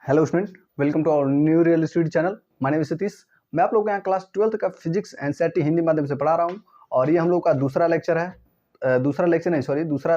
Hello student, welcome to our new real study channel. My name is Satish. मैं आप लोगों को यहाँ क्लास 12th का फिजिक्स एनसीईआरटी हिंदी माध्यम से पढ़ा रहा हूँ और ये हम लोग का दूसरा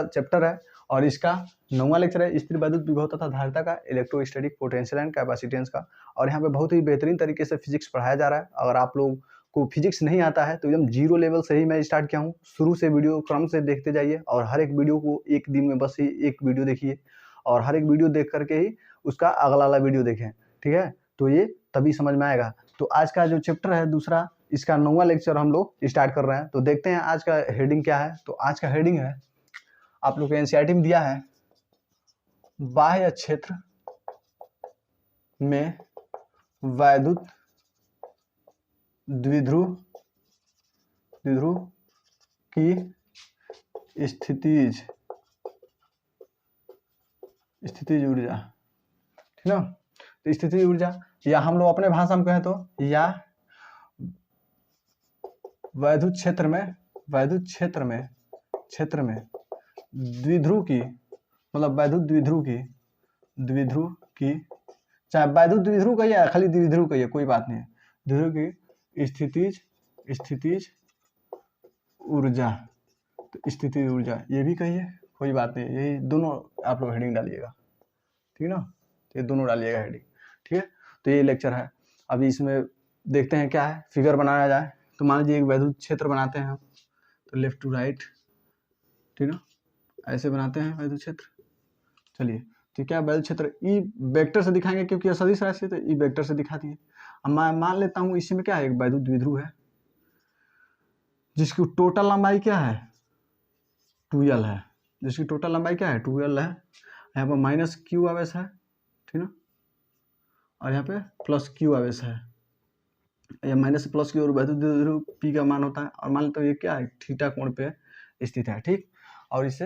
चैप्टर है और इसका 9वां लेक्चर है। स्थिर वैद्युत विभव तथा धारिता का इलेक्ट्रोस्टैटिक पोटेंशियल एंड कैपेसिटेंस का। और यहाँ पे बहुत ही बेहतरीन तरीके से फिजिक्स पढ़ाया जा रहा है। अगर आप लोग को फिजिक्स नहीं आता है तो एकदम जीरो लेवल से ही मैं स्टार्ट किया हूँ। शुरू से वीडियो क्रम से देखते जाइए और हर एक वीडियो को एक दिन में बस ही एक वीडियो देखिए और हर एक वीडियो देख करके ही उसका अगला वाला वीडियो देखें, ठीक है? तो ये तभी समझ में आएगा। तो आज का जो चैप्टर है दूसरा, इसका 9वां लेक्चर हम लोग स्टार्ट कर रहे हैं। तो देखते हैं आज का हेडिंग क्या है। तो आज का हेडिंग है, आप लोग को एनसीईआरटी में दिया है, बाह्य क्षेत्र में वैद्युत द्विध्रुव की स्थितिज ऊर्जा, ठीक ना? तो स्थितिज ऊर्जा, या हम लोग अपने भाषा में कहें तो, या वैद्युत क्षेत्र में द्विध्रुव की, मतलब वैद्युत द्विध्रुव की, चाहे वैद्युत द्विध्रुव कहिए या खाली द्विध्रुव कहिए, कोई बात नहीं है, द्विध्रुव की स्थितिज ऊर्जा। तो स्थितिज ऊर्जा ये भी कहिए, कोई बात नहीं, यही दोनों आप लोग हेडिंग डालिएगा, ठीक ना? ये दोनों डालिएगा हेडिंग, ठीक है? तो ये लेक्चर है। अभी इसमें देखते हैं क्या है, फिगर बनाया जाए। तो मान लीजिए एक वैद्युत क्षेत्र बनाते हैं हम, तो लेफ्ट टू राइट, ठीक ना, ऐसे बनाते हैं वैद्युत क्षेत्र। चलिए, तो क्या वैद्युत क्षेत्र ई वेक्टर से दिखाएंगे क्योंकि सदिश राशि, तो ई वेक्टर से दिखा दिए। अब मैं मान लेता हूँ इसी में क्या है, एक वैद्युत द्विध्रुव है जिसकी टोटल लंबाई क्या है, 2l है, जिसकी टोटल लंबाई क्या है, 2l है। यहाँ पर माइनस क्यू आवेश है, ठीक ना, और यहाँ पे प्लस क्यू आवेश है। या माइनस प्लस क्यू और वैद्युत द्विध्रुव पी का मान होता है। और मान लेते हैं ये क्या है, थीटा कोण पे स्थित है, ठीक। और इससे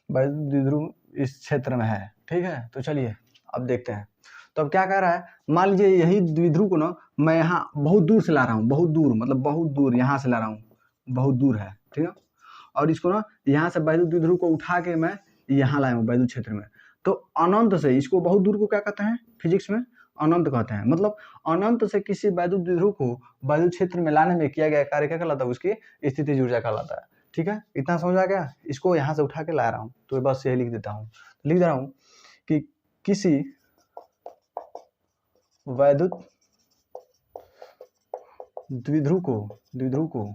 वैद्युत द्विध्रुव इस क्षेत्र में है, ठीक है। तो चलिए अब देखते हैं। तो अब क्या कह रहा है, मान लीजिए यही द्विध्रुव को ना मैं यहाँ बहुत दूर से ला रहा हूँ, बहुत दूर मतलब बहुत दूर यहाँ से ला रहा हूँ, बहुत दूर है, ठीक है। और इसको ना यहाँ से वैद्युत द्विध्रुव को उठा के मैं यहाँ लाया हूँ वैद्युत क्षेत्र में। तो अनंत से, इसको बहुत दूर को क्या कहते हैं फिजिक्स में, अनंत कहते हैं। मतलब अनंत से किसी वैद्युत द्विध्रुव को वैद्युत क्षेत्र में लाने में किया गया कार्य क्या कहलाता है, उसकी स्थितिज ऊर्जा कहलाता है, ठीक है। इतना समझ आ गया। इसको यहाँ से उठा के ला रहा हूँ, तो बस यही लिख देता हूँ। लिख दे रहा हूँ कि किसी वैद्युत द्विध्रुव को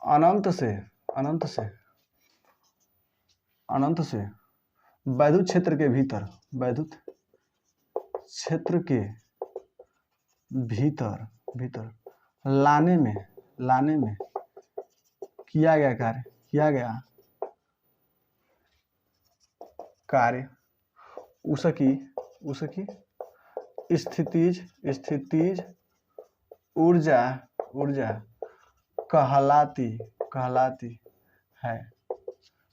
अनंत से वैद्युत क्षेत्र के भीतर लाने में किया गया कार्य उसकी स्थितिज ऊर्जा कहलाती है,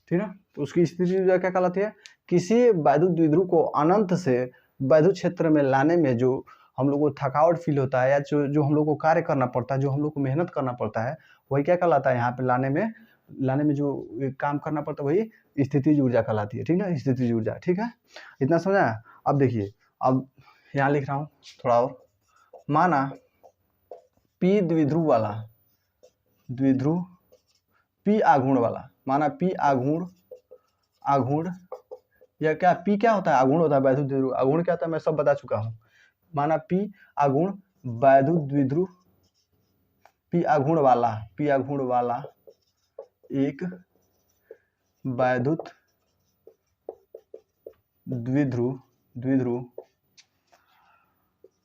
ठीक है। तो उसकी स्थितिज ऊर्जा क्या कहलाती है, किसी वैद्युत द्विध्रुव को अनंत से वैद्युत क्षेत्र में लाने में जो हम लोग को थकावट फील होता है, या जो हम लोग को कार्य करना पड़ता है, जो हम लोग को मेहनत करना पड़ता है, वही क्या कहलाता है, यहाँ पे लाने में जो काम करना पड़ता है वही स्थितिज ऊर्जा कहलाती है, ठीक है, स्थितिज ऊर्जा, ठीक है। इतना समझा। अब देखिए, अब यहाँ लिख रहा हूँ थोड़ा और। माना पी द्विध्रुव वाला, पी आघूर्ण वाला, माना पी आघूर्ण, या क्या पी क्या होता है, आघूर्ण होता है वैद्युत द्विध्रुव। आघूर्ण क्या होता है मैं सब बता चुका हूँ। माना पी आघूर्ण वैद्युत द्विध्रुव, पी आघूर्ण वाला एक वैद्युत द्विध्रुव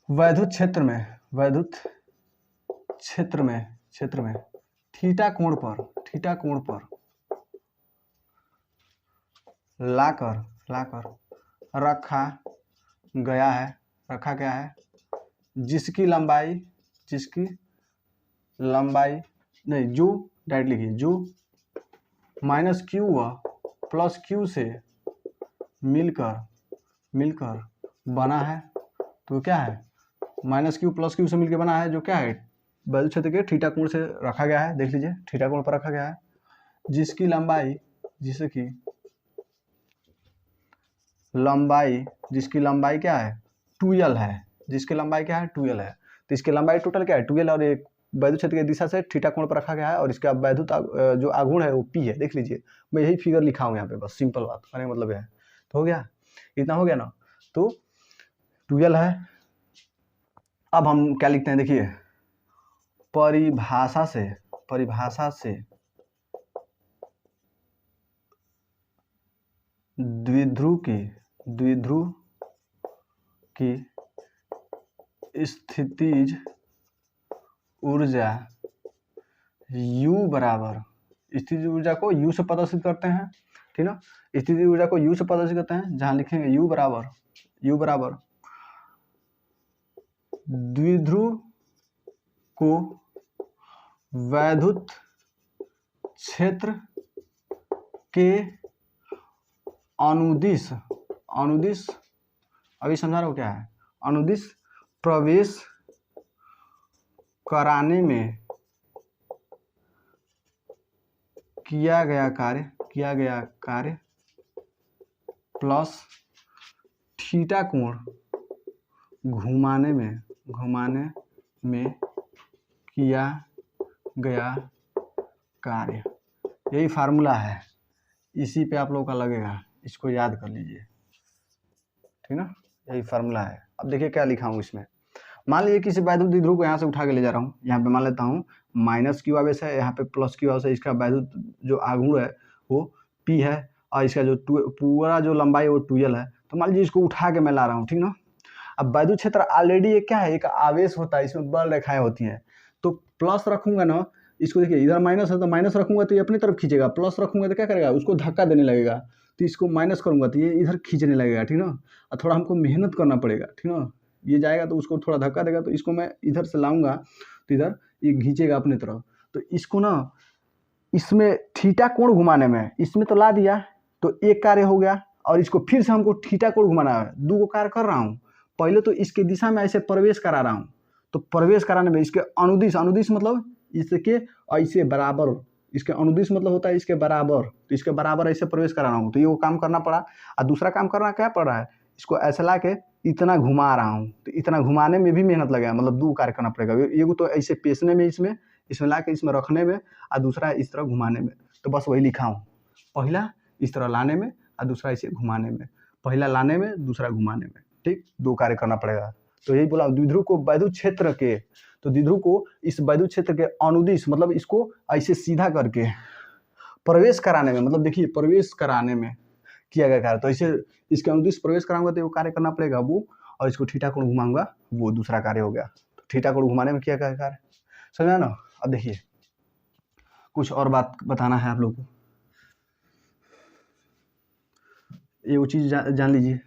वैद्युत क्षेत्र में थीटा कोण पर लाकर रखा गया है, जिसकी लंबाई नहीं, जो डायरेक्ट लिखिए, जो माइनस क्यू व प्लस क्यू से मिलकर बना है। तो क्या है, माइनस क्यू प्लस क्यू से मिलकर बना है, जो क्या है वैद्युत क्षेत्र के थीटा कोण से रखा गया है। देख लीजिए, थीटा कोण पर रखा गया है, जिसकी लंबाई, जिसकी लंबाई क्या है 12 है, जिसकी लंबाई क्या है 12 है, तो इसकी लंबाई टोटल क्या है 12 और एक वैद्युत क्षेत्र की दिशा से थीटा कोण पर रखा गया है और इसका वैद्युत जो आघूर्ण है वो पी है। देख लीजिए मैं यही फिगर लिखा हूँ यहाँ पे, बस सिंपल बात कहने का मतलब है। तो हो गया, इतना हो गया ना। तो 12 है। अब हम क्या लिखते हैं देखिए, परिभाषा से द्विध्रुव की स्थितिज ऊर्जा U बराबर, स्थितिज ऊर्जा को U से प्रदर्शित करते हैं, ठीक ना। स्थितिज ऊर्जा को U से प्रदर्शित करते हैं, जहां लिखेंगे U बराबर द्विध्रुव को वैद्युत क्षेत्र के अनुदिश अभी समझा रहा हूँ क्या है, अनुदिश प्रवेश कराने में किया गया कार्य प्लस थीटा कोण घुमाने में किया गया कार्य। यही फार्मूला है, इसी पे आप लोगों का लगेगा, इसको याद कर लीजिए, ठीक ना। यही फार्मूला है। अब देखिए क्या लिखा हूँ इसमें, मान लीजिए किसी वैद्युत द्विध्रुव को यहाँ से उठा के ले जा रहा हूँ, यहाँ पे मान लेता हूँ माइनस क्यू आवेश है, यहाँ पे प्लस क्यू आवेश है, इसका वैद्युत जो आघूर्ण है वो पी है और इसका जो पूरा जो लंबाई है वो 12 है। तो मान लीजिए इसको उठा के मैं ला रहा हूँ, ठीक ना। अब वैद्युत क्षेत्र ऑलरेडी एक क्या है, एक आवेश होता है, इसमें बल रेखाएं होती हैं, तो प्लस रखूंगा ना, इसको देखिए इधर माइनस है तो माइनस रखूंगा तो ये अपनी तरफ खींचेगा, प्लस रखूंगा तो क्या करेगा, उसको धक्का देने लगेगा, तो इसको माइनस करूंगा तो ये इधर खींचने लगेगा, ठीक ना। और थोड़ा हमको मेहनत करना पड़ेगा, ठीक ना। ये जाएगा तो उसको थोड़ा धक्का देगा, तो इसको मैं इधर से लाऊंगा तो इधर ये खींचेगा अपनी तरफ, तो इसको ना इसमें थीटा कोण घुमाने में, इसमें तो ला दिया तो एक कार्य हो गया, और इसको फिर से हमको थीटा कोण घुमाना है, दो कार्य कर रहा हूँ। पहले तो इसके दिशा में ऐसे प्रवेश करा रहा हूँ, तो प्रवेश कराने में इसके अनुदिश मतलब इसके ऐसे बराबर, इसके अनुदिश मतलब होता है इसके बराबर, तो इसके बराबर ऐसे प्रवेश करा रहा हूँ, तो ये वो काम करना पड़ा। और दूसरा काम करना क्या पड़ रहा है, इसको ऐसे ला के इतना घुमा रहा हूँ, तो इतना घुमाने में भी मेहनत लगेगा, मतलब दो कार्य करना पड़ेगा, ये तो ऐसे पेशने में इसमें ला के इसमें रखने में, और दूसरा इस तरह घुमाने में। तो बस वही लिखा हूँ, पहला इस तरह लाने में और दूसरा इसे घुमाने में, पहला लाने में दूसरा घुमाने में, ठीक, दो कार्य करना पड़ेगा। तो यही बोला, द्विध्रुव को वैद्युत क्षेत्र के, तो द्विध्रुव को इस वैद्युत क्षेत्र के अनुदिश मतलब इसको ऐसे सीधा करके प्रवेश कराने में, मतलब देखिए प्रवेश कराने में किया गया कार्य, तो ऐसे इसके अनुदिश प्रवेश कराऊंगा तो वो कार्य करना पड़ेगा वो, और इसको थीटा कोण घुमाऊंगा वो दूसरा कार्य हो गया। तो थीटा कोण घुमाने में किया गया कार्य, समझा ना। अब देखिए कुछ और बात बताना है आप लोग को, ये वो चीज जान लीजिए।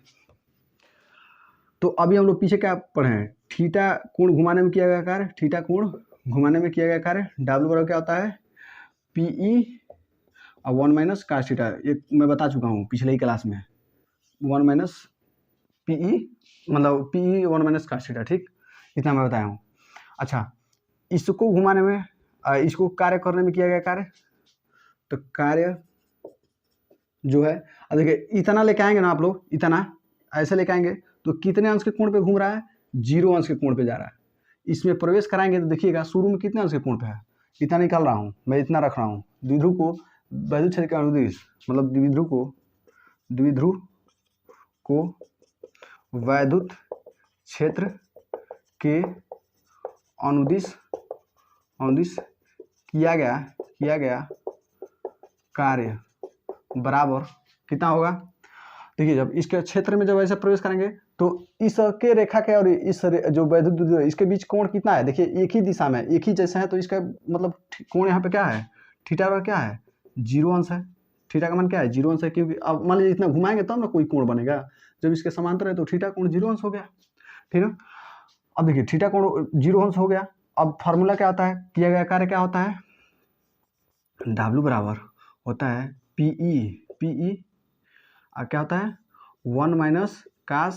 तो अभी हम लोग पीछे क्या पढ़े हैं, थीटा कोण घुमाने में किया गया कार्य, थीटा कोण घुमाने में किया गया कार्य, डब्ल्यू बराबर क्या होता है पीई और 1 माइनस cos थीटा, ये मैं बता चुका हूँ पिछले ही क्लास में, 1 माइनस पीई मतलब पीई 1 माइनस cos थीटा, ठीक, इतना मैं बताया हूँ। अच्छा, इसको घुमाने में इसको कार्य करने में किया गया कार्य, तो कार्य जो है, अब देखिए इतना लेके आएंगे ना आप लोग, इतना ऐसे लेके आएंगे तो कितने अंश के कोण पे घूम रहा है, 0 अंश के कोण पे जा रहा है। इसमें प्रवेश कराएंगे तो देखिएगा शुरू में कितने अंश के कोण पे है, इतना निकाल रहा हूँ मैं, इतना रख रहा हूँ। द्विध्रुव को वैद्युत क्षेत्र के अनुदिश मतलब द्विध्रुव को वैद्युत क्षेत्र के अनुदिश किया गया कार्य बराबर कितना होगा, देखिए जब इसके क्षेत्र में जब ऐसे प्रवेश करेंगे तो इसके रेखा के और इस जो वैद्युत द्विध्रुव इसके बीच कोण कितना है, देखिए एक ही दिशा में एक ही जैसा है, तो इसका मतलब कोण यहाँ पे क्या है, थीटा और क्या है 0 अंश है, थीटा का मान क्या है 0 अंश है, क्योंकि अब मान लीजिए इतना घुमाएंगे तब ना कोई कोण बनेगा, जब इसके समांतर है तो थीटा कोण 0 अंश हो गया, ठीक है। अब देखिए थीटा कोण 0 अंश हो गया, अब फार्मूला क्या होता है, किया गया कार्य क्या होता है, W बराबर होता है पीई और क्या होता है 1 माइनस cos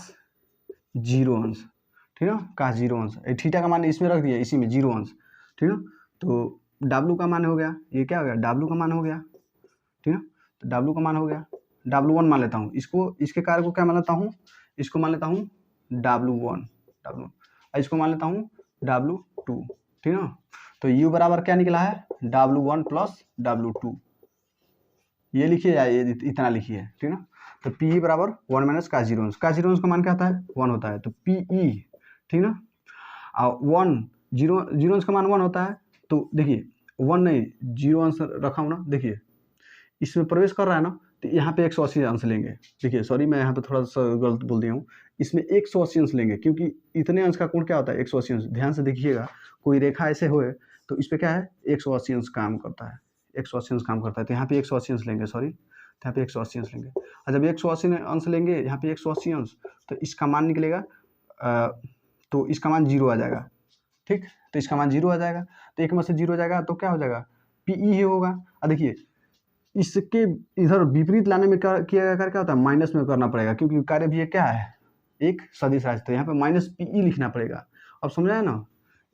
0 अंश, ठीक है, cos 0 अंश, थीटा का मान इसमें रख दिया, इसी में 0 अंश, ठीक है। तो W का मान हो गया, ये क्या हो गया W का मान हो गया, ठीक है, तो W का मान हो गया W1 मान लेता हूँ, इसको इसके कार्य को क्या मान लेता हूँ, इसको मान लेता हूँ W1, इसको मान लेता हूँ W2, ठीक ना। तो U बराबर क्या निकला है, W1 प्लस W2, ये लिखिए या ये इतना लिखिए, ठीक ना। तो Pe बराबर 1 माइनस का जीरो अंश का मान क्या होता है, 1 होता है। तो Pe, ठीक ना, और 1 जीरो अंश का मान 1 होता है। तो देखिए 1 नहीं 0 अंश रखा हूँ ना, देखिए इसमें प्रवेश कर रहा है ना, तो यहाँ पे 180 अंश लेंगे। देखिए सॉरी मैं यहाँ पे थोड़ा सा गलत बोल दिया हूँ, इसमें 180 अंश लेंगे, क्योंकि इतने अंश का कोण क्या होता है 180 अंश। ध्यान से देखिएगा, कोई रेखा ऐसे होए तो इस पर क्या है 180 अंश काम करता है, 180 अंश काम करता है। तो यहाँ पे 180 अंश लेंगे, सॉरी यहाँ पे 180 अंश लेंगे। और जब 180 अंश लेंगे यहाँ पे 180 अंश, तो इसका मान निकलेगा, तो इसका मान 0 आ जाएगा, ठीक। तो इसका मान 0 आ जाएगा, तो एक में से 0 हो जाएगा तो क्या हो जाएगा, Pe ही होगा। और देखिए इसके इधर विपरीत लाने में क्या किया गया, क्या होता है माइनस में करना पड़ेगा, क्योंकि कार्य भी क्या है एक सदिश राशि, तो यहाँ पे माइनस Pe लिखना पड़ेगा। अब समझाया ना,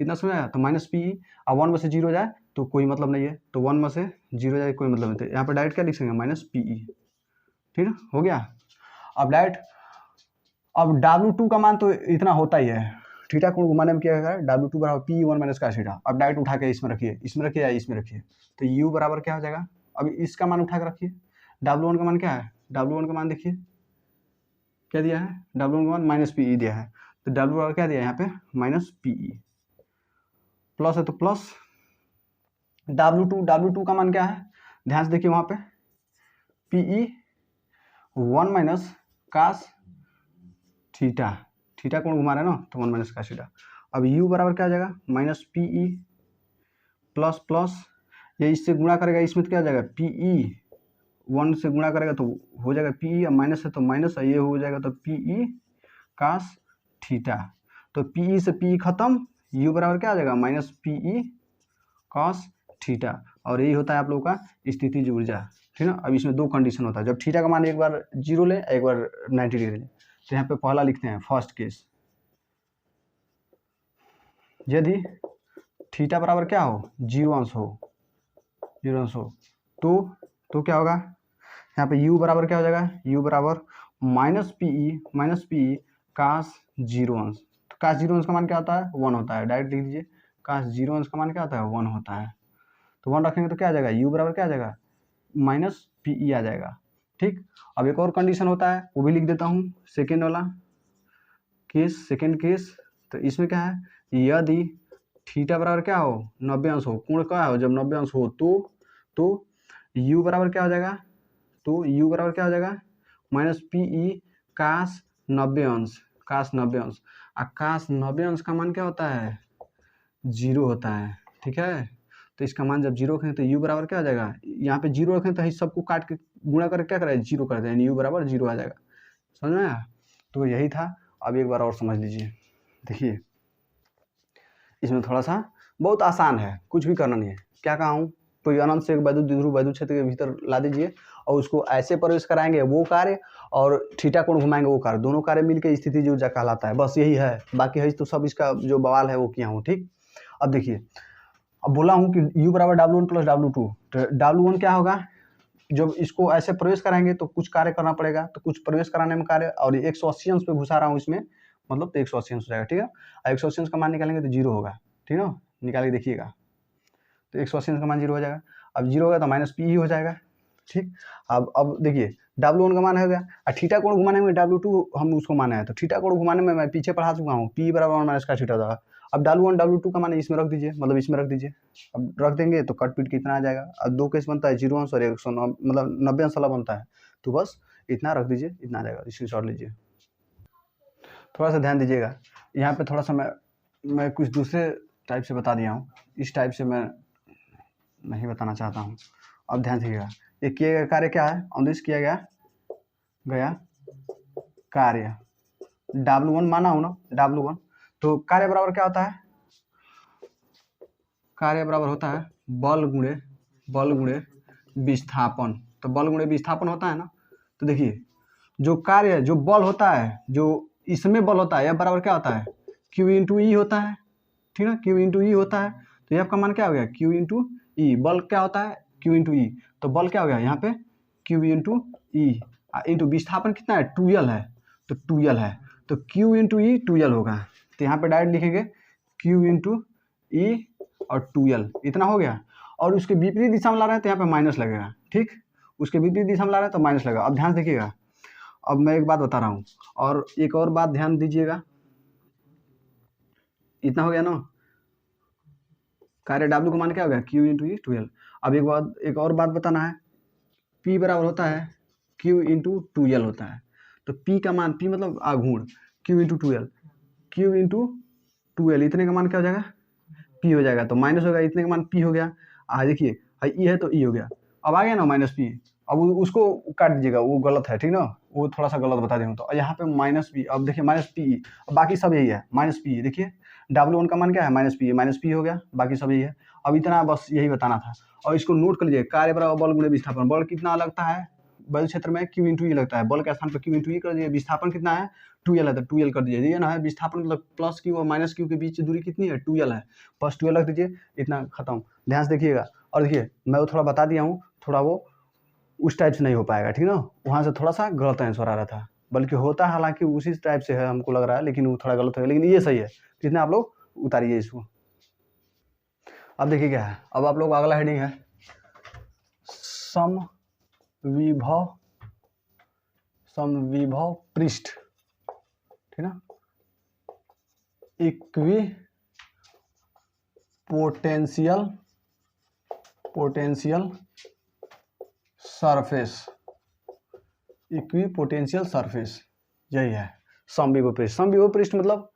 इतना समझाया। तो माइनस Pe, अब 1 में से 0 जाए तो कोई मतलब नहीं है, तो 1 में से 0 जाए कोई मतलब नहीं, तो यहाँ पे डायरेक्ट क्या लिख सकते हैं माइनस Pe, ठीक है, हो गया। अब डायरेक्ट, अब W2 का मान तो इतना होता ही है, थीटा कोण घुमाने में क्या है W2 बराबर Pe1 माइनस का थीटा। अब डायरेक्ट उठा के इसमें रखिए, या इसमें रखिए, तो U बराबर क्या हो जाएगा, अब इसका मान उठा के रखिए। W1 का मान क्या है, W1 का मान देखिए क्या दिया है, W1 का मान माइनस Pe दिया है, तो W बराबर क्या दिया है यहाँ पे माइनस Pe, प्लस है तो प्लस W2 का मान क्या है, ध्यान से देखिए वहां पे Pe1 minus cos theta, theta कोण घुमा रहा है ना, तो 1 माइनस कास थीटा। अब U बराबर क्या आ जाएगा माइनस Pe प्लस प्लस, ये इससे गुणा करेगा, इसमें तो क्या आ जाएगा Pe1 से गुणा करेगा तो हो जाएगा Pe, माइनस है तो माइनस, ये हो जाएगा तो Pe कास थीटा। तो Pe से Pe खत्म, U बराबर क्या आ जाएगा माइनस Pe कास थीटा, और यही होता है आप लोगों का स्थितिज ऊर्जा, ठीक है। अब इसमें दो कंडीशन होता है, जब थीटा का मान एक बार 0 ले एक बार 90 डिग्री ले। तो यहाँ पे पहला लिखते हैं फर्स्ट केस, यदि थीटा बराबर क्या हो 0 अंश हो, 0 अंश हो, तो क्या होगा, यहाँ पे U बराबर क्या हो जाएगा, U बराबर माइनस Pe कास 0 अंश। तो कास 0 अंश का मान क्या होता है 1 होता है, डायरेक्ट लिख दीजिए, कास 0 अंश का मान क्या होता है 1 होता है। तो 1 रखेंगे तो क्या आ जाएगा, U बराबर क्या आ जाएगा माइनस Pe आ जाएगा, ठीक। अब एक और कंडीशन होता है, वो भी लिख देता हूँ, सेकेंड वाला केस, सेकेंड केस। तो इसमें क्या है, यदि थीटा बराबर क्या हो 90 अंश हो, कोण क्या हो जब 90 अंश हो, तो U बराबर क्या हो जाएगा, तो U बराबर क्या हो जाएगा माइनस Pe कास 90 अंश, कास 90 अंश। कास 90 अंश का मान क्या होता है 0 होता है, ठीक है। तो इसका मान जब 0 रखें तो U बराबर क्या आ जाएगा, यहाँ पे 0 रखें तो इस सबको काट के गुणा करके क्या करें 0 कर दें, U बराबर 0 आ जाएगा, समझ में आया। तो यही था। अब एक बार और समझ लीजिए, देखिए इसमें थोड़ा सा बहुत आसान है, कुछ भी करना नहीं है। क्या कहा हूँ, तो अनंत से एक वैद्युत क्षेत्र के भीतर ला दीजिए और उसको ऐसे प्रवेश कराएंगे वो कार्य, और थीटा कोण घुमाएंगे वो कार्य, दोनों कार्य मिलकर स्थितिज ऊर्जा कहलाता है। बस यही है, बाकी है तो सब इसका जो बवाल है वो किया हूँ, ठीक। अब देखिए, अब बोला हूँ कि U बराबर W1 प्लस W2, तो W1 क्या होगा, जब इसको ऐसे प्रवेश कराएंगे तो कुछ कार्य करना पड़ेगा, तो कुछ प्रवेश कराने में कार्य, और 180 अंश पे घुसा रहा हूँ इसमें, मतलब तो 180 अंश हो जाएगा, ठीक है। और 180 अंश का मान निकालेंगे तो 0 होगा, ठीक है, निकाल के देखिएगा, तो 180 अंश का मान 0 हो जाएगा। अब 0 होगा तो माइनस Pe हो जाएगा, ठीक। अब देखिए W1 का मान हो गया, और थीटा कोण घुमाने में W2 हम उसको माने हैं, तो थीटा कोण घुमाने में मैं पीछे पढ़ा चुका हूँ, P बराबर माइनस का थीटा होगा। अब W1 W2 का मान इसमें रख दीजिए, मतलब इसमें रख दीजिए। अब रख देंगे तो कट पीट कितना आ जाएगा, अब दो केस बनता है 0 अंश और 109, मतलब 90 अंश वाला बनता है, तो बस इतना रख दीजिए, इतना आ जाएगा, स्क्रीनशॉट लीजिए। थोड़ा सा ध्यान दीजिएगा, यहाँ पे थोड़ा सा मैं कुछ दूसरे टाइप से बता दिया हूँ, इस टाइप से मैं नहीं बताना चाहता हूँ। अब ध्यान दीजिएगा, ये किया गया कार्य क्या है, अनुदेश किया गया कार्य W1 माना हो ना, W1, तो कार्य बराबर क्या होता है, कार्य बराबर होता है बल गुणे विस्थापन। तो बल गुणे विस्थापन होता है ना, तो देखिए जो कार्य, जो बल होता है, जो इसमें बल होता है, यह बराबर क्या होता है Q इंटू ई होता है, ठीक है, Q इंटू ई होता है। तो यह आपका मान क्या हो गया Q इंटू ई, बल क्या होता है Q इंटू ई, तो बल क्या हो गया यहाँ पे Q इंटू ई, इंटू विस्थापन कितना है 2L है, तो 2L है, तो Q इंटू ई 2L होगा। तो यहाँ पे डायरेक्ट लिखेंगे Q इंटू ई और 2L, इतना हो गया। और उसके विपरीत दिशा में ला रहे हैं तो यहाँ पे माइनस लगेगा, ठीक, उसके विपरीत दिशा में ला रहे हैं तो माइनस लगेगा। अब ध्यान देखिएगा, अब मैं एक बात बता रहा हूँ और एक और बात ध्यान दीजिएगा, इतना हो गया ना, कार्य W का मान क्या हो गया Q इंटू ई 2L। अब एक और बात बताना है, P बराबर होता है Q इंटू 2L होता है, तो P का मान, P मतलब आघूर्ण, Q into 2L, Q into 2L, इतने का मान क्या हो जाएगा P हो जाएगा, तो माइनस होगा, इतने का मान P हो गया। देखिए ई है तो ई हो गया, अब आ गया ना माइनस P, अब उसको काट दीजिएगा, वो गलत है, ठीक ना, वो थोड़ा सा गलत बता दूँ तो यहाँ पे माइनस P, अब देखिए माइनस P, अब बाकी सब यही है माइनस P, देखिए W1 का मान क्या है माइनस P हो गया, बाकी सब यही है। अब इतना बस यही बताना था, और इसको नोट कर लीजिए, कार्य बराबर बल गुणे विस्थापन, बल कितना लगता है बल क्षेत्र में Q इंटू ई लगता है, बल के स्थान पर Q इंटू ई कर दीजिए, विस्थापन कितना है 2L है तो 2L कर दीजिए, ये ना है विस्थापन मतलब प्लस Q और माइनस Q के बीच दूरी कितनी है 2L है, बस 2L रख दीजिए, इतना खत्म। ध्यान से देखिएगा, और देखिए मैं वो थोड़ा बता दिया हूँ, थोड़ा वो उस टाइप से नहीं हो पाएगा, ठीक ना, वहाँ से थोड़ा सा गलत आंसर आ रहा था, बल्कि होता है हालांकि उसी टाइप से है हमको लग रहा है, लेकिन वो थोड़ा गलत है, लेकिन ये सही है, जितने आप लोग उतारिए इसको। अब देखिए क्या है, अब आप लोग अगला हेडिंग है समविभव पृष्ठ, ठीक ना, equi potential surface, equipotential surface, यही है समविभव पृष्ठ। समविभव पृष्ठ मतलब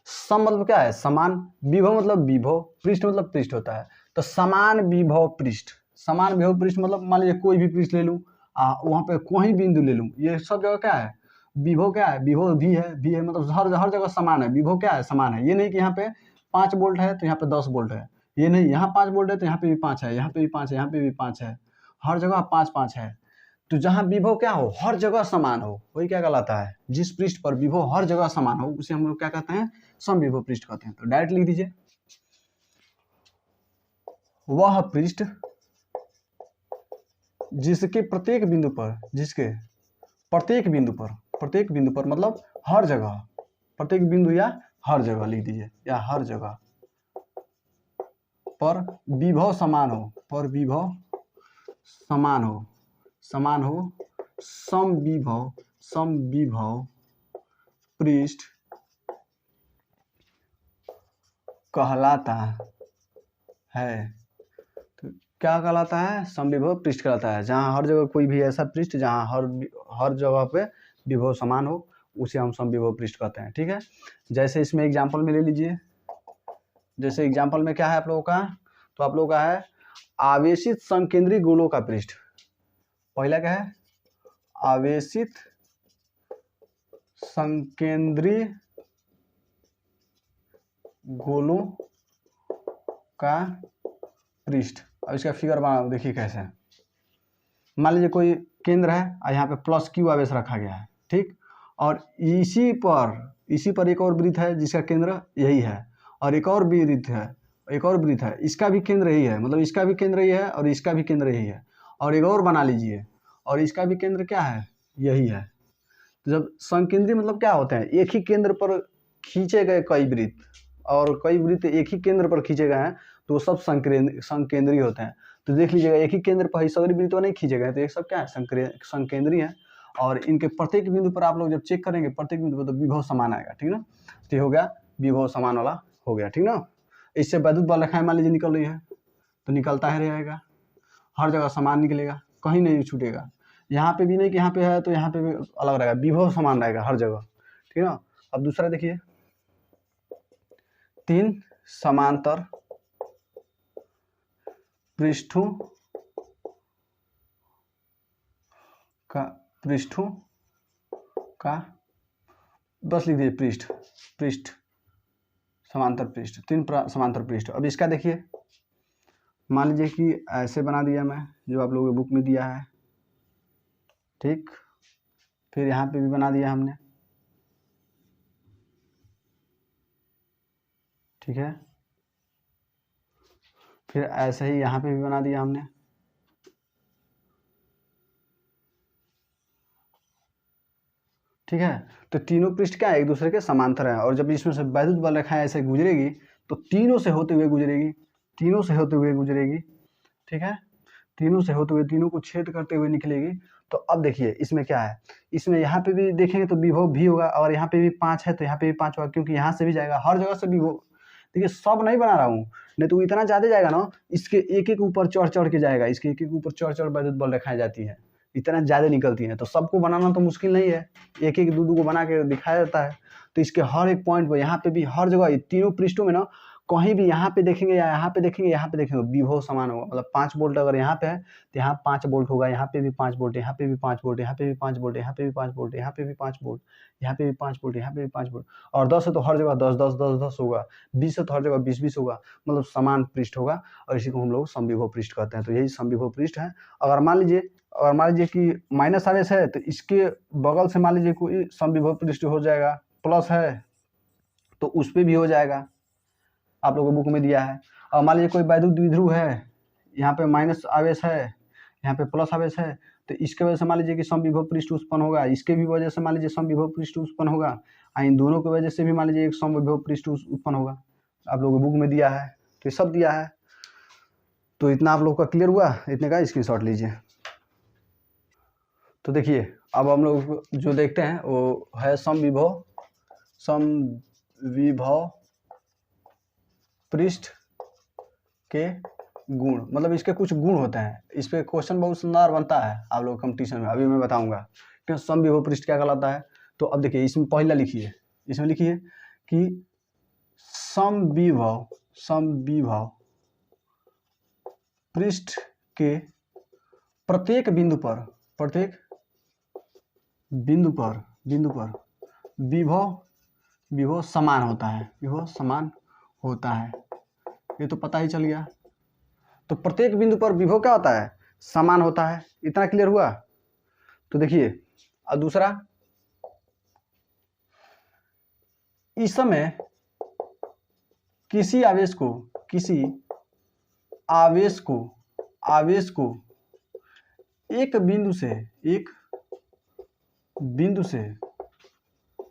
सम मतलब क्या है समान, विभव मतलब विभव, पृष्ठ मतलब पृष्ठ होता है, तो समान विभव पृष्ठ, समान विभव पृष्ठ मतलब मान लीजिए कोई भी पृष्ठ ले लूँ, वहाँ पे कोई बिंदु ले लूँ, ये सब जगह क्या है विभव, क्या है विभव भी है, मतलब हर जगह समान है, विभव क्या है समान है, ये नहीं कि यहाँ पे 5 वोल्ट है तो यहाँ पे 10 वोल्ट है, ये नहीं, यहाँ 5 वोल्ट है तो यहाँ पे भी 5 है, यहाँ पे भी 5 है, यहाँ पे भी 5 है, हर जगह 5 है। तो जहाँ विभव क्या हो हर जगह समान हो, वही क्या कहलाता है, जिस पृष्ठ पर विभव हर जगह समान हो उसे हम लोग क्या कहते हैं समविभव पृष्ठ कहते हैं। तो डायरेक्ट लिख दीजिए, वह पृष्ठ जिसके प्रत्येक बिंदु पर, जिसके प्रत्येक बिंदु पर मतलब हर जगह, प्रत्येक बिंदु या हर जगह लिख दीजिए, या हर जगह पर विभव समान हो, पर विभव समान हो समविभव पृष्ठ कहलाता है। तो क्या कहलाता है समविभव पृष्ठ कहलाता है, जहाँ हर जगह कोई भी ऐसा पृष्ठ जहाँ हर जगह पे विभव समान हो उसे हम समविभव पृष्ठ कहते हैं, ठीक है। जैसे इसमें एग्जांपल में ले लीजिए, जैसे एग्जांपल में क्या है आप लोगों का, तो आप लोगों का है आवेशित संकेंद्री गोलों का पृष्ठ, पहला क्या है आवेशित संकेंद्री गोलों का पृष्ठ। अब इसका फिगर बनाओ, देखिए कैसे है, मान लीजिए कोई केंद्र है और यहाँ पे प्लस Q आवेश रखा गया है, ठीक, और इसी पर एक और वृत्त है जिसका केंद्र यही है, और एक और वृत्त है, इसका भी केंद्र यही है, मतलब इसका भी केंद्र यही है और इसका भी केंद्र यही है, और एक और बना लीजिए और इसका भी केंद्र क्या है यही है। तो जब संकेंद्री मतलब क्या होते हैं एक ही केंद्र पर खींचे गए कई वृत्त, और कई वृत्त एक ही केंद्र पर खींचे गए हैं तो वो सब संकेंद्री होते हैं। तो देख लीजिएगा एक ही केंद्र पर ही सभी बिंदु नहीं खींचे गए, तो ये सब क्या है संकेंद्री है, और इनके प्रत्येक बिंदु पर आप लोग जब चेक करेंगे प्रत्येक बिंदु पर तो विभव समान आएगा, ठीक ना, तो ये हो गया विभव समान वाला हो गया, ठीक ना। इससे वैद्युत बल रेखाएं मान लीजिए निकल रही है तो निकलता ही रहेगा, हर जगह समान निकलेगा, कहीं नहीं छूटेगा, यहाँ पे भी नहीं कि यहाँ पे है तो यहाँ पे भी अलग रहेगा, विभव समान रहेगा हर जगह, ठीक ना। अब दूसरा देखिए, 3 समांतर पृष्ठों का बस लिख दीजिए पृष्ठ समांतर पृष्ठ, 3 समांतर पृष्ठ। अब इसका देखिए, मान लीजिए कि ऐसे बना दिया मैं जो आप लोगों के बुक में दिया है, ठीक, फिर यहाँ पे भी बना दिया हमने, ठीक है, फिर ऐसे ही यहाँ पे भी बना दिया हमने, ठीक है। तो तीनों पृष्ठ क्या है, एक दूसरे के समांतर है, और जब इसमें से वैद्युत बल रेखाएं ऐसे गुजरेगी तो तीनों से होते हुए गुजरेगी, तीनों से होते हुए गुजरेगी, ठीक है, तीनों से होते हुए, तीनों को छेद करते हुए निकलेगी। तो अब देखिए इसमें क्या है, इसमें यहाँ पे भी देखेंगे तो विभव भी होगा, और यहाँ पे भी 5 है तो यहाँ पे भी 5 होगा, क्योंकि यहाँ से भी जाएगा, हर जगह से विभव। देखिए सब नहीं बना रहा हूँ, नहीं तो इतना ज़्यादा जाएगा ना, इसके एक एक ऊपर चढ़ चढ़ के जाएगा, इसके एक एक ऊपर चढ़ चढ़ वैद्युत बल रेखाएं जाती है, इतना ज़्यादा निकलती हैं, तो सबको बनाना तो मुश्किल नहीं है, एक एक दो को बना के दिखाया जाता है। तो इसके हर एक पॉइंट पर, यहाँ पे भी हर जगह तीनों पृष्ठों में ना, कहीं भी यहाँ पे देखेंगे या यहाँ पे देखेंगे, यहाँ पे देखेंगे विभव समान होगा, मतलब 5 वोल्ट अगर यहाँ पे है तो यहाँ 5 वोल्ट होगा, यहाँ पे भी 5 वोल्ट, यहाँ पे भी 5 वोल्ट, यहाँ पे भी 5 वोल्ट, यहाँ पे भी 5 वोल्ट, यहाँ पे भी 5 वोल्ट, यहाँ पे भी 5 वोल्ट, यहाँ पे भी 5 वोल्ट, और 10 है तो हर जगह 10 10 10 10 होगा, 20 है तो हर जगह 20 20 होगा, मतलब समान पृष्ठ होगा, और इसी को हम लोग समविभव पृष्ठ कहते हैं। तो यही समविभव पृष्ठ है। अगर मान लीजिए कि माइनस आवेश है तो इसके बगल से मान लीजिए कोई समविभव पृष्ठ हो जाएगा, प्लस है तो उस पर भी हो जाएगा, आप लोगों को बुक में दिया है। और मान लीजिए कोई वैद्युत द्विध्रुव है, यहाँ पे माइनस आवेश है, यहाँ पे प्लस आवेश है, तो इसके वजह से मान लीजिए कि समविभव पृष्ठ उत्पन्न होगा, इसके भी वजह से मान लीजिए समविभव पृष्ठ उत्पन्न होगा, और इन दोनों की वजह से भी मान लीजिए एक समविभव पृष्ठ उत्पन्न होगा, आप लोगों को बुक में दिया है, तो ये सब दिया है। तो इतना आप लोग का क्लियर हुआ, इतने का स्क्रीनशॉट लीजिए। तो देखिए अब हम लोग जो देखते हैं वो है समविभव पृष्ठ के गुण, मतलब इसके कुछ गुण होते हैं, इस पे क्वेश्चन बहुत सुंदर बनता है आप लोग कंपटीशन में, अभी मैं बताऊंगा कि समविभव पृष्ठ क्या कहलाता है। तो अब देखिए इसमें पहला लिखिए, इसमें लिखिए कि समविभव पृष्ठ के प्रत्येक बिंदु पर विभव समान होता है, विभव समान होता है, ये तो पता ही चल गया। तो प्रत्येक बिंदु पर विभव क्या होता है, समान होता है, इतना क्लियर हुआ। तो देखिए अब दूसरा, इस समय किसी आवेश को एक बिंदु से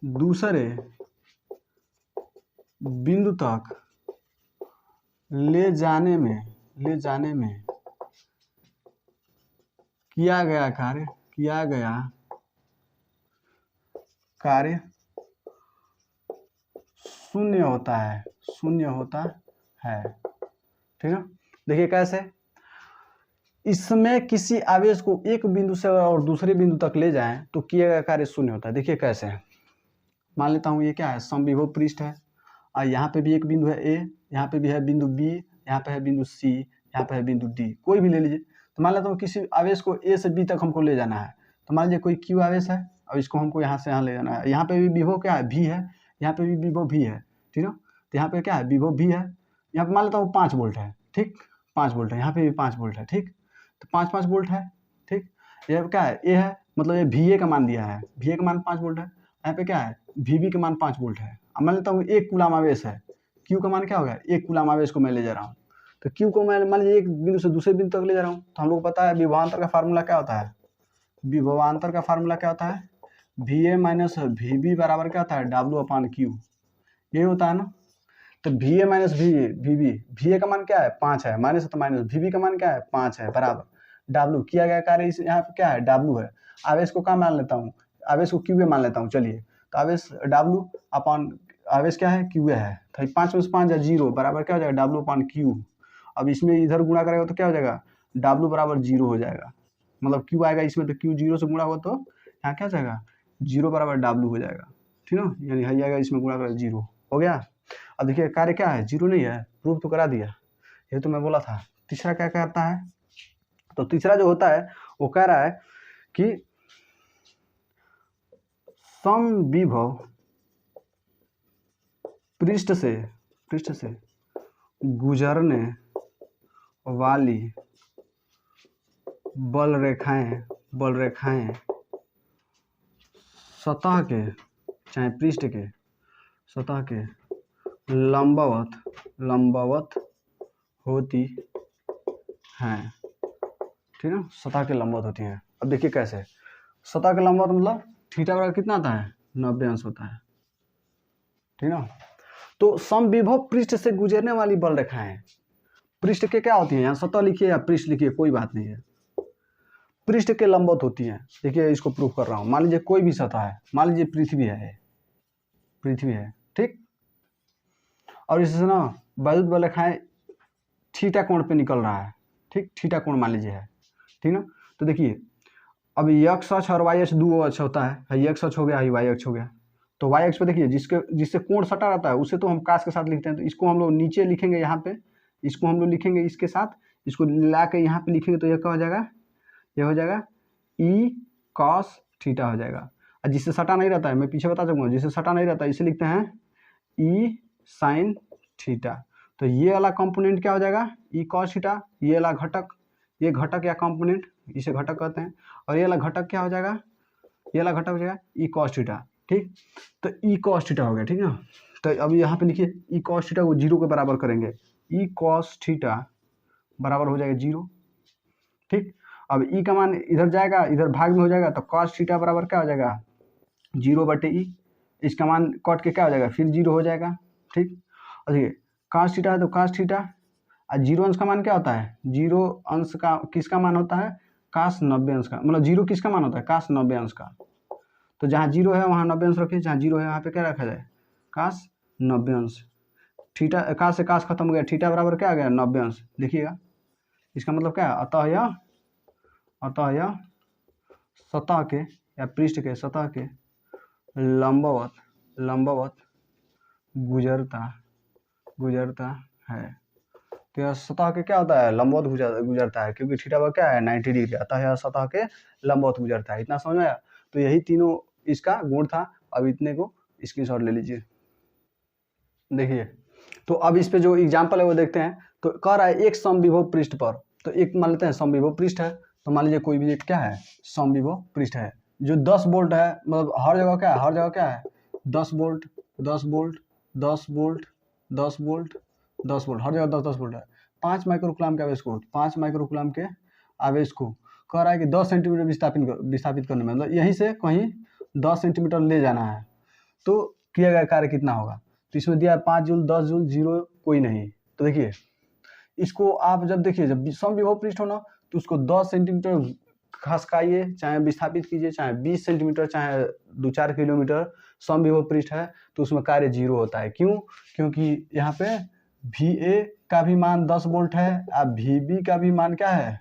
दूसरे बिंदु तक ले जाने में किया गया कार्य शून्य होता है, ठीक है। देखिए कैसे, इसमें किसी आवेश को एक बिंदु से और दूसरे बिंदु तक ले जाएं तो किया गया कार्य शून्य होता है। देखिए कैसे, मान लेता हूँ ये क्या है, समविभव पृष्ठ है, और यहाँ पे भी एक बिंदु है ए, यहाँ पे भी है बिंदु बी, यहाँ पे है बिंदु सी, यहाँ पे है बिंदु डी, कोई भी ले लीजिए। तो मान लेता हूँ किसी आवेश को ए से बी तक हमको ले जाना है, तो मान लीजिए कोई क्यू आवेश है और इसको हमको यहाँ से यहाँ ले जाना है, यहाँ पे भी विभव क्या है, भी है, यहाँ पे भी विभव भी है, ठीक है। तो यहाँ पे क्या है, विभव भी है, यहाँ पे मान लेता हूँ 5 वोल्ट है, ठीक, 5 वोल्ट है, यहाँ पे भी 5 वोल्ट है, ठीक, तो 5 वोल्ट है, ठीक। ये क्या है, ए है, मतलब ये वी ए का मान दिया है, वी ए का मान 5 वोल्ट है, यहाँ पे क्या है, वी बी का मान 5 वोल्ट है। अब मान लेता हूँ 1 कूलाम आवेश है, क्यू का मान क्या होगा, 1 कूलाम आवेश को मैं ले जा रहा हूँ, तो क्यू को मैं मान लीजिए एक बिंदु से दूसरे बिंदु तक ले जा रहा हूँ, तो हम लोग को पता है विभवांतर का फार्मूला क्या होता है, विभवांतर का फार्मूला क्या होता है, V A minus V B बराबर क्या होता है, डब्ल्यू अपॉन क्यू, यही होता है ना। तो V A minus V B, V A का मान क्या है 5 है, माइनस है तो माइनस, वी बी का मान क्या है 5 है, बराबर डब्ल्यू, किया गया कार्य इस यहाँ पे क्या है, डब्ल्यू है। आवेश को क्या मान लेता हूँ, आवेश को क्यू ए मान लेता हूँ, चलिए, तो आवेश डब्ल्यू अपॉन आवेश क्या है, क्यू ए है, तो 5 में से 5 0 बराबर क्या हो जाएगा, डब्ल्यू अपॉन क्यू। अब इसमें इधर गुणा करेगा तो क्या हो जाएगा, डब्ल्यू बराबर 0 हो जाएगा, मतलब क्यू आएगा इसमें, तो क्यू 0 से गुणा हुआ तो यहाँ क्या हो जाएगा, 0 बराबर डब्ल्यू हो जाएगा, ठीक है, यानी है जाएगा इसमें गुणा कर 0 हो गया। अब देखिए कार्य क्या है, 0 नहीं है, प्रूफ तो करा दिया, ये तो मैं बोला था। तीसरा क्या करता है, तो तीसरा जो होता है वो कह रहा है कि समविभव पृष्ठ से गुजरने वाली बल रेखाएं सतह के, चाहे पृष्ठ के सतह के लंबवत होती हैं, ठीक है, सतह के लंबवत होती हैं। अब देखिए कैसे, सतह के लंबवत मतलब थीटा बराबर कितना आता है 90 अंश होता है, ठीक ना। तो समविभव पृष्ठ से गुजरने वाली बल रेखाएं, पृष्ठ के क्या होती है, यहाँ सतह लिखिए या पृष्ठ लिखिए कोई बात नहीं है, पृष्ठ के लंबवत होती है। देखिए इसको प्रूव कर रहा हूँ, मान लीजिए कोई भी सतह है, मान लीजिए पृथ्वी है, पृथ्वी है, ठीक, और इससे ना वैद्युत बल रेखाएं थीटा कोण पे निकल रहा है, ठीक, थीटा कोण मान लीजिए है, ठीक ना। तो देखिए अब x अक्ष और y अक्ष दो अक्ष होता है, x अक्ष हो गया, y अक्ष हो गया। तो y अक्ष पे देखिए जिससे कोण सटा रहता है उसे तो हम काश के साथ लिखते हैं, तो इसको हम लोग नीचे लिखेंगे यहाँ पे, इसको हम लोग लिखेंगे इसके साथ, इसको ला के यहाँ पे लिखेंगे तो यह क्या हो जाएगा, यह हो जाएगा ई कॉस थीटा हो जाएगा। और जिससे सटा नहीं रहता है, मैं पीछे बता सकूँगा, जिससे सटा नहीं रहता है इसे लिखते हैं ई साइन थीटा। तो ये वाला कंपोनेंट क्या हो जाएगा, ई कॉस थीटा, ये वाला घटक, ये घटक या कंपोनेंट इसे घटक कहते हैं, और ये वाला घटक क्या हो जाएगा, ये वाला घटक हो जाएगा ई कॉस थीटा, ठीक। तो ई कॉस थीटा हो गया, ठीक ना। तो अब यहाँ पे लिखिए ई कॉस थीटा को 0 के बराबर करेंगे, ई कॉस थीटा बराबर हो जाएगा 0, ठीक। अब ई का मान इधर जाएगा, इधर भाग में हो जाएगा, तो कॉस थीटा बराबर क्या हो जाएगा 0/e, इसका मान कट के क्या हो जाएगा फिर 0 हो जाएगा, ठीक। और देखिए कॉस थीटा है तो कॉस थीटा, और 0 अंश का मान क्या होता है, 0 अंश का किसका मान होता है, काश 90 अंश का, मतलब 0 किसका मान होता है, काश 90 अंश का। तो जहाँ 0 है वहाँ 90 अंश रखिए, जहाँ 0 है वहाँ पे क्या रखा जाए, काश 90 अंश। थीटा काश से काश खत्म हो गया, थीटा बराबर क्या आ गया 90 अंश, देखिएगा इसका मतलब क्या है, अतः यह सतह के या पृष्ठ के सतह के लंबवत गुजरता है। तो यह सतह के क्या होता है, लंबवत गुजरता है, क्योंकि थीटा पर क्या है 90 डिग्री, अतः यह सतह के लंबवत गुजरता है। इतना समझ में आया। तो यही तीनों इसका गुण था। अब इतने को स्क्रीनशॉट ले लीजिए। देखिए तो अब इस पे जो एग्जाम्पल है वो देखते हैं। तो कह रहा है एक समविभव पृष्ठ पर, तो एक मान लेते हैं समविभव पृष्ठ है, तो मान लीजिए कोई भी एक क्या है समविभव पृष्ठ है जो 10 वोल्ट है, मतलब हर जगह क्या है, हर जगह क्या है 10 volt 10 volt 10 volt 10 volt 10 volt, हर जगह 10 वोल्ट है। 5 माइक्रोकूलम के आवेश को 5 माइक्रोकूलम के आवेश को कह रहा है कि 10 सेंटीमीटर विस्थापित करने में, मतलब यहीं से कहीं 10 सेंटीमीटर ले जाना है, तो किया गया कार्य कितना होगा। तो इसमें दिया है 5 जूल 10 जूल 0 कोई नहीं। तो देखिए इसको आप जब देखिए जब समविभव पृष्ठ हो ना, तो उसको 10 सेंटीमीटर खसकाइए, चाहे विस्थापित कीजिए, चाहे 20 सेंटीमीटर, चाहे 2-4 किलोमीटर समविभव पृष्ठ है, तो उसमें कार्य 0 होता है। क्यों, क्योंकि यहाँ पे VA का भी मान 10 वोल्ट है और VB का भी मान क्या है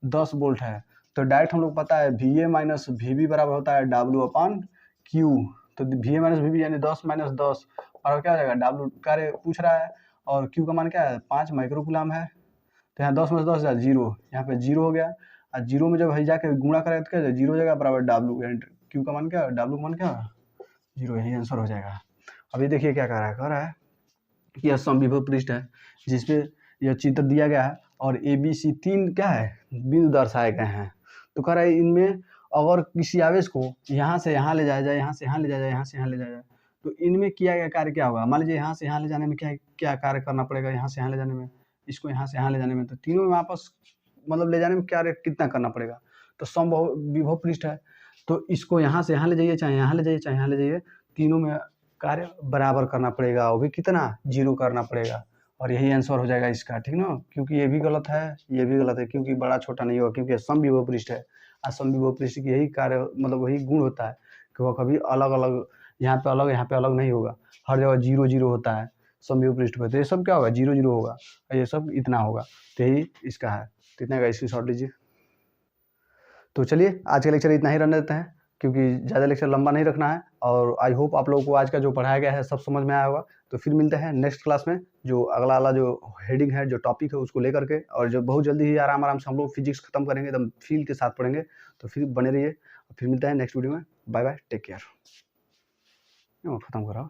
10 वोल्ट है। तो डायरेक्ट हम लोग पता है VA माइनस VB बराबर होता है W/Q। तो VA माइनस VB यानी 10 माइनस 10 और क्या हो जाएगा W कार्य पूछ रहा है, और Q का मान क्या है 5 माइक्रोकूलम है। तो यहाँ 10 माइनस 10 है 0, यहाँ पे 0 हो गया, और 0 में जब जाके गुणा करें तो क्या 0 हो जाएगा बराबर W, यानी Q का मान क्या है W का मान क्या है 0, यही आंसर हो जाएगा। अभी देखिए क्या कह रहा है कि यह समविभव पृष्ठ है जिसपे यह चित्र दिया गया है और ABC 3 क्या है बिंदु दर्शाए गए हैं। तो कह रहा है इनमें अगर किसी आवेश को यहाँ से यहाँ ले जाया जाए, यहाँ से यहाँ ले जाया जाए, यहाँ से यहाँ ले जाया जाए, तो इनमें किया गया कार्य क्या होगा। मान लीजिए यहाँ से यहाँ ले जाने में क्या कार्य करना पड़ेगा, यहाँ से यहाँ ले जाने में, इसको यहाँ से यहाँ ले जाने में, तो तीनों में आपस मतलब ले जाने में क्या कितना करना पड़ेगा। तो समविभव पृष्ठ है, तो इसको यहाँ से यहाँ ले जाइए, चाहे यहाँ ले जाइए, चाहे यहाँ ले जाइए, तीनों में कार्य बराबर करना पड़ेगा, वो भी कितना 0 करना पड़ेगा, और यही आंसर हो जाएगा इसका, ठीक ना। क्योंकि ये भी गलत है, ये भी गलत है, क्योंकि बड़ा छोटा नहीं होगा, क्योंकि समविभव पृष्ठ है। और समविभव पृष्ठ की यही कार्य मतलब वही गुण होता है कि वह कभी अलग अलग यहाँ पे अलग यहाँ पे अलग नहीं होगा, हर जगह 0 0 होता है समविभव पृष्ठ पर। तो ये सब क्या होगा 0 0 होगा, और ये सब इतना होगा। तो यही इसका है। तो इतना का स्क्रीनशॉट लीजिए। तो चलिए आज का लेक्चर इतना ही रहने देते हैं, क्योंकि ज़्यादा लेक्चर लंबा नहीं रखना है। और आई होप आप लोगों को आज का जो पढ़ाया गया है सब समझ में आया होगा। तो फिर मिलते हैं नेक्स्ट क्लास में, जो अगला वाला जो हेडिंग है, जो टॉपिक है, उसको लेकर के, और जो बहुत जल्दी ही आराम से हम लोग फिजिक्स खत्म करेंगे, एकदम फील के साथ पढ़ेंगे। तो फिर बने रहिए, फिर मिलते हैं नेक्स्ट वीडियो में। Bye bye, take care. खत्म करो।